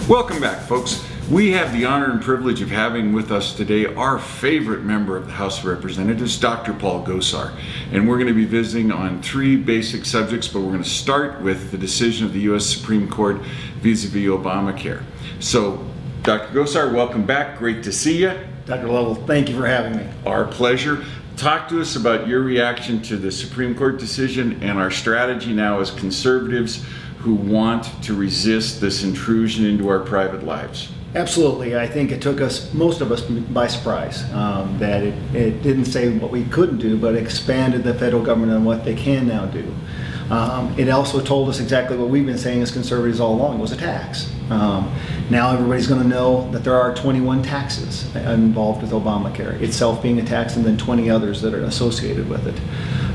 Welcome back, folks. We have the honor and privilege of having with us today our favorite member of the House of Representatives, Dr. Paul Gosar. And we're going to be visiting on three basic subjects, but we're going to start with the decision of the U.S. Supreme Court vis-a-vis Obamacare. So, Dr. Gosar, welcome back. Great to see you. Dr. Lovell, thank you for having me. Our pleasure. Talk to us about your reaction to the Supreme Court decision and our strategy now as conservatives who want to resist this intrusion into our private lives. Absolutely. I think it took most of us by surprise that it didn't say what we couldn't do, but expanded the federal government on what they can now do. It also told us exactly what we've been saying as conservatives all along. It was a tax. Now everybody's going to know that there are 21 taxes involved with Obamacare, itself being a tax, and then 20 others that are associated with it.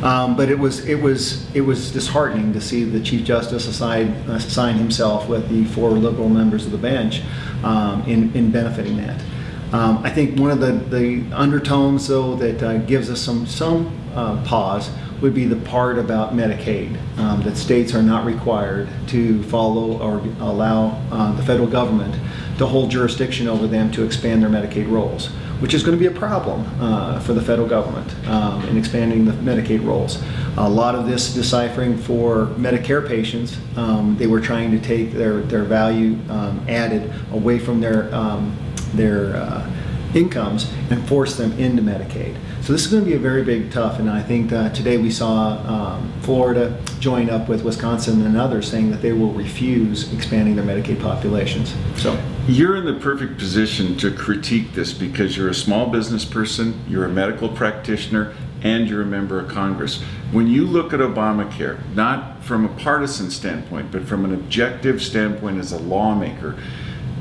But it was disheartening to see the Chief Justice assign himself with the four liberal members of the bench in benefiting that. I think one of the undertones, though, that gives us some pause would be the part about Medicaid, that states are not required to follow or allow the federal government to hold jurisdiction over them to expand their Medicaid rolls, which is going to be a problem for the federal government in expanding the Medicaid rolls. A lot of this deciphering for Medicare patients, they were trying to take their value added away from their incomes and force them into Medicaid. So this is going to be a very big tough, and I think today we saw Florida join up with Wisconsin and others saying that they will refuse expanding their Medicaid populations. So you're in the perfect position to critique this because you're a small business person, you're a medical practitioner, and you're a member of Congress. When you look at Obamacare, not from a partisan standpoint, but from an objective standpoint as a lawmaker,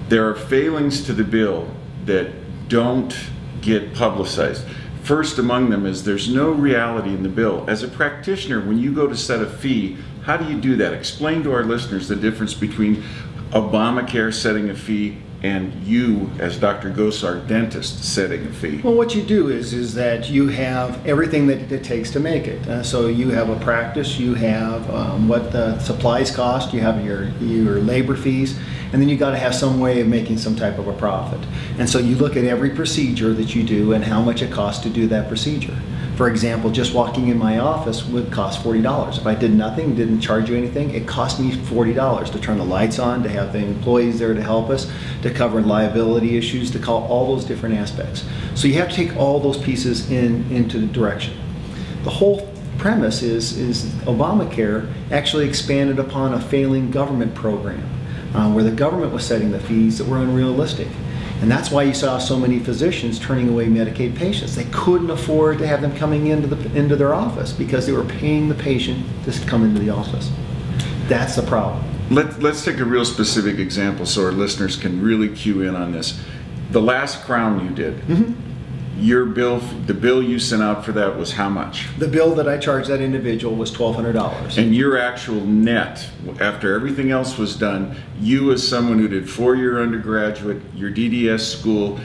there are failings to the bill that don't get publicized. First among them is there's no reality in the bill. As a practitioner, when you go to set a fee, how do you do that? Explain to our listeners the difference between Obamacare setting a fee and you, as Dr. Gosar, dentist, setting a fee. Well, what you do is that you have everything that it takes to make it. So you have a practice, you have what the supplies cost, you have your labor fees, and then you got to have some way of making some type of a profit. And so you look at every procedure that you do and how much it costs to do that procedure. For example, just walking in my office would cost $40. If I did nothing, didn't charge you anything, it cost me $40 to turn the lights on, to have the employees there to help us, to cover liability issues, to call all those different aspects. So you have to take all those pieces into the direction. The whole premise is Obamacare actually expanded upon a failing government program where the government was setting the fees that were unrealistic. And that's why you saw so many physicians turning away Medicaid patients. They couldn't afford to have them coming into their office because they were paying the patient to come into the office. That's the problem. Let's take a real specific example so our listeners can really cue in on this. The last crown you did, your bill, the bill you sent out for that was how much? The bill that I charged that individual was $1,200. And your actual net, after everything else was done, you as someone who did 4-year undergraduate, your DDS school,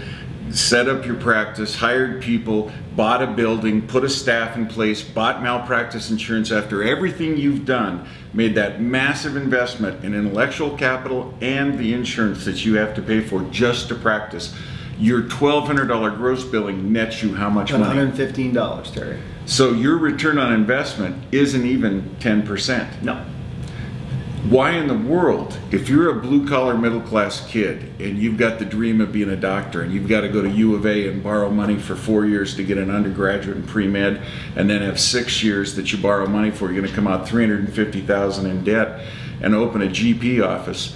set up your practice, hired people, bought a building, put a staff in place, bought malpractice insurance, after everything you've done, made that massive investment in intellectual capital and the insurance that you have to pay for just to practice. Your $1,200 gross billing nets you how much money? $115, Terry. So your return on investment isn't even 10%. No. Why in the world, if you're a blue-collar middle-class kid and you've got the dream of being a doctor and you've got to go to U of A and borrow money for 4 years to get an undergraduate in pre-med and then have 6 years that you borrow money for, you're going to come out $350,000 in debt and open a GP office,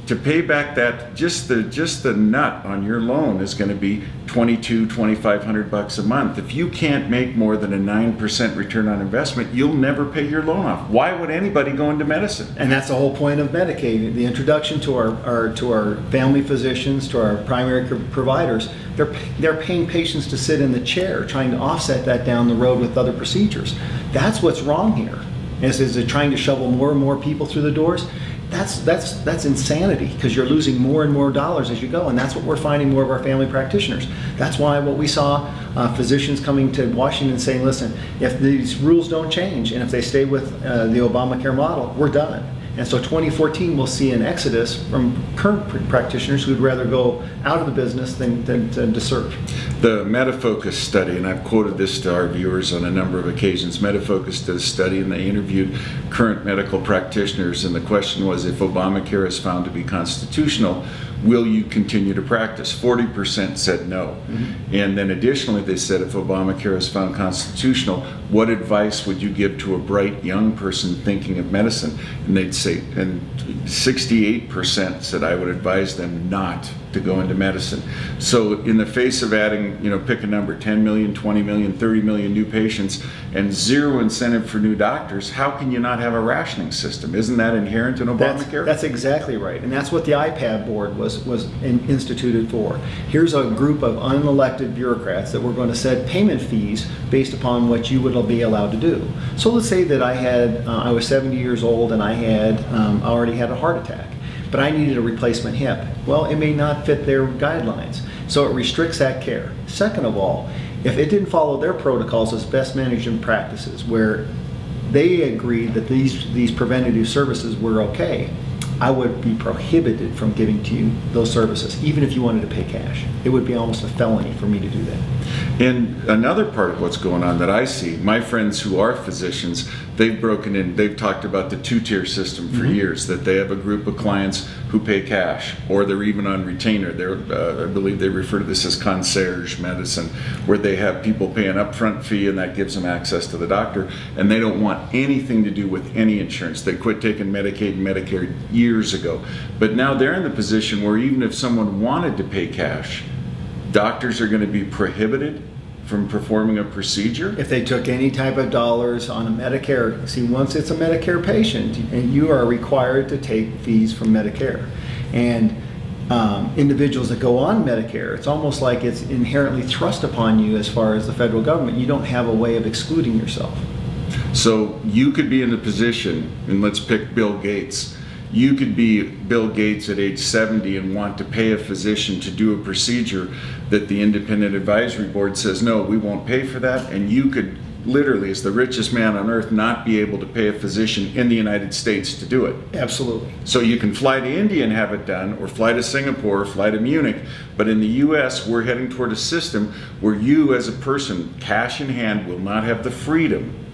to pay back that, just the nut on your loan is going to be $2,500 a month. If you can't make more than a 9% return on investment, you'll never pay your loan off. Why would anybody go into medicine? And that's the whole point of Medicaid. The introduction to our family physicians, to our primary providers, they're paying patients to sit in the chair, trying to offset that down the road with other procedures. That's what's wrong here. Is it trying to shovel more and more people through the doors? That's insanity, because you're losing more and more dollars as you go, and that's what we're finding more of our family practitioners. That's why what we saw physicians coming to Washington saying, listen, if these rules don't change and if they stay with the Obamacare model, we're done. And so 2014 we'll see an exodus from current practitioners who'd rather go out of the business than to serve. The Metafocus study, and I've quoted this to our viewers on a number of occasions, Metafocus did a study and they interviewed current medical practitioners, and the question was, if Obamacare is found to be constitutional, will you continue to practice? 40% said no. And then additionally they said, if Obamacare is found constitutional, what advice would you give to a bright young person thinking of medicine? And they'd say, and 68% said, I would advise them not to go into medicine. So in the face of adding, pick a number, 10 million, 20 million, 30 million new patients and zero incentive for new doctors, how can you not have a rationing system? Isn't that inherent in Obamacare? That's exactly right. And that's what the IPAB board was instituted for. Here's a group of unelected bureaucrats that were going to set payment fees based upon what you would be allowed to do. So let's say that I was 70 years old and I already had a heart attack, but I needed a replacement hip. Well, it may not fit their guidelines, so it restricts that care. Second of all, if it didn't follow their protocols as best management practices, where they agreed that these preventative services were okay, I would be prohibited from giving to you those services, even if you wanted to pay cash. It would be almost a felony for me to do that. And another part of what's going on that I see, my friends who are physicians, they've talked about the two-tier system for years, that they have a group of clients who pay cash, or they're even on retainer. I believe they refer to this as concierge medicine, where they have people pay an upfront fee and that gives them access to the doctor, and they don't want anything to do with any insurance. They quit taking Medicaid and Medicare years ago. But now they're in the position where even if someone wanted to pay cash, doctors are going to be prohibited from performing a procedure? If they took any type of dollars on a Medicare, see, once it's a Medicare patient, and you are required to take fees from Medicare. And individuals that go on Medicare, it's almost like it's inherently thrust upon you as far as the federal government. You don't have a way of excluding yourself. So you could be in the position, and let's pick Bill Gates. You could be Bill Gates at age 70 and want to pay a physician to do a procedure that the independent advisory board says, no, we won't pay for that. And you could literally, as the richest man on earth, not be able to pay a physician in the United States to do it. Absolutely. So you can fly to India and have it done, or fly to Singapore, or fly to Munich. But in the US, we're heading toward a system where you as a person, cash in hand, will not have the freedom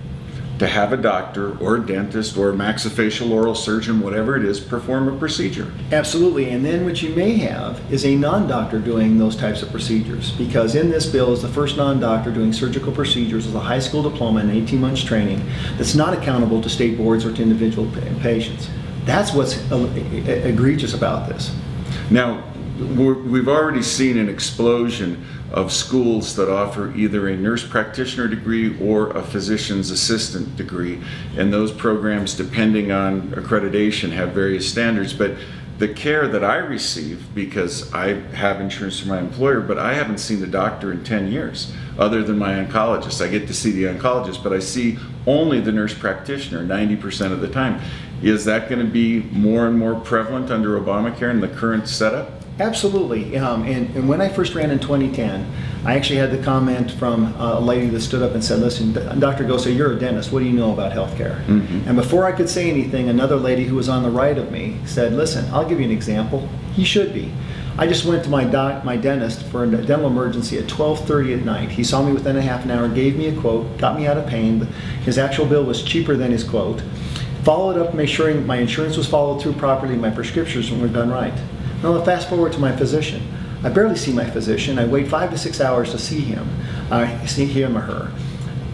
to have a doctor or a dentist or a maxillofacial oral surgeon, whatever it is, perform a procedure. Absolutely. And then what you may have is a non-doctor doing those types of procedures, because in this bill is the first non-doctor doing surgical procedures with a high school diploma and 18 months training that's not accountable to state boards or to individual patients. That's what's egregious about this. Now, we've already seen an explosion of schools that offer either a nurse practitioner degree or a physician's assistant degree, and those programs, depending on accreditation, have various standards. But the care that I receive, because I have insurance from my employer, but I haven't seen the doctor in 10 years, other than my oncologist. I get to see the oncologist, but I see only the nurse practitioner 90% of the time. Is that going to be more and more prevalent under Obamacare in the current setup? Absolutely. And when I first ran in 2010, I actually had the comment from a lady that stood up and said, listen, Dr. Gosar, you're a dentist. What do you know about healthcare? And before I could say anything, another lady who was on the right of me said, listen, I'll give you an example. You should be. I just went to my dentist for a dental emergency at 12:30 at night. He saw me within a half an hour, gave me a quote, got me out of pain. His actual bill was cheaper than his quote. Followed up, made sure my insurance was followed through properly, my prescriptions were done right. Now fast forward to my physician. I barely see my physician. I wait 5 to 6 hours to see him or her.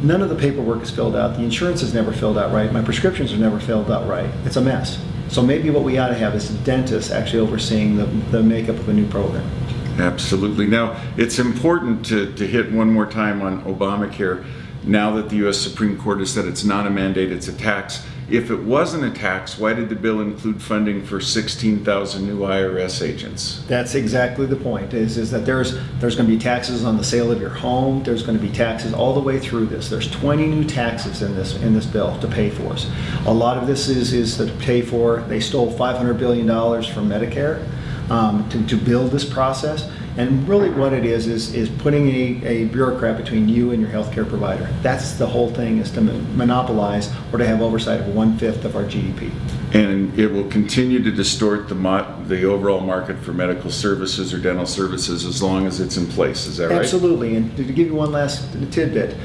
None of the paperwork is filled out. The insurance is never filled out right. My prescriptions are never filled out right. It's a mess. So maybe what we ought to have is a dentist actually overseeing the makeup of a new program. Absolutely. Now, it's important to hit one more time on Obamacare. Now that the U.S. Supreme Court has said it's not a mandate, it's a tax. If it wasn't a tax, why did the bill include funding for 16,000 new IRS agents? That's exactly the point, is that there's going to be taxes on the sale of your home. There's going to be taxes all the way through this. There's 20 new taxes in this bill to pay for us. A lot of this is to pay for, they stole $500 billion from Medicare to build this process. And really what it is putting a bureaucrat between you and your healthcare provider. That's the whole thing, is to monopolize or to have oversight of 1/5 of our GDP. And it will continue to distort the overall market for medical services or dental services as long as it's in place. Is that right? Absolutely. And to give you one last tidbit,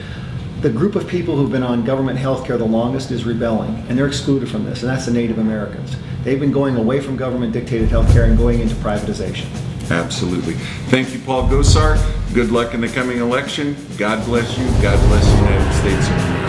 the group of people who've been on government health care the longest is rebelling, and they're excluded from this, and that's the Native Americans. They've been going away from government-dictated health care and going into privatization. Absolutely. Thank you, Paul Gosar. Good luck in the coming election. God bless you. God bless the United States of America.